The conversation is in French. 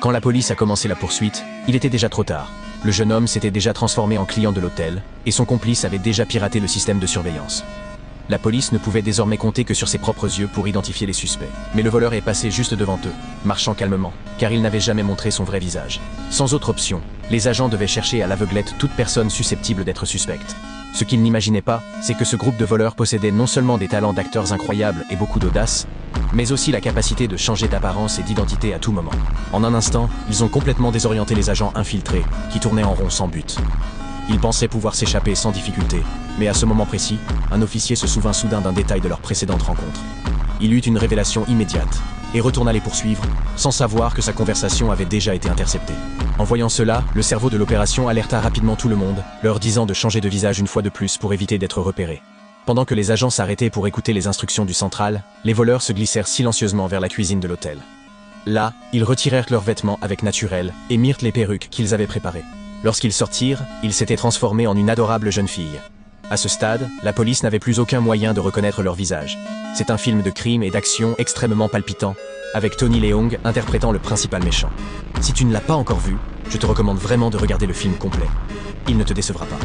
Quand la police a commencé la poursuite, il était déjà trop tard. Le jeune homme s'était déjà transformé en client de l'hôtel, et son complice avait déjà piraté le système de surveillance. La police ne pouvait désormais compter que sur ses propres yeux pour identifier les suspects. Mais le voleur est passé juste devant eux, marchant calmement, car il n'avait jamais montré son vrai visage. Sans autre option, les agents devaient chercher à l'aveuglette toute personne susceptible d'être suspecte. Ce qu'ils n'imaginaient pas, c'est que ce groupe de voleurs possédait non seulement des talents d'acteurs incroyables et beaucoup d'audace, mais aussi la capacité de changer d'apparence et d'identité à tout moment. En un instant, ils ont complètement désorienté les agents infiltrés, qui tournaient en rond sans but. Ils pensaient pouvoir s'échapper sans difficulté, mais à ce moment précis, un officier se souvint soudain d'un détail de leur précédente rencontre. Il eut une révélation immédiate, et retourna les poursuivre, sans savoir que sa conversation avait déjà été interceptée. En voyant cela, le cerveau de l'opération alerta rapidement tout le monde, leur disant de changer de visage une fois de plus pour éviter d'être repérés. Pendant que les agents s'arrêtaient pour écouter les instructions du central, les voleurs se glissèrent silencieusement vers la cuisine de l'hôtel. Là, ils retirèrent leurs vêtements avec naturel et mirent les perruques qu'ils avaient préparées. Lorsqu'ils sortirent, ils s'étaient transformés en une adorable jeune fille. À ce stade, la police n'avait plus aucun moyen de reconnaître leur visage. C'est un film de crime et d'action extrêmement palpitant, avec Tony Leung interprétant le principal méchant. Si tu ne l'as pas encore vu, je te recommande vraiment de regarder le film complet. Il ne te décevra pas.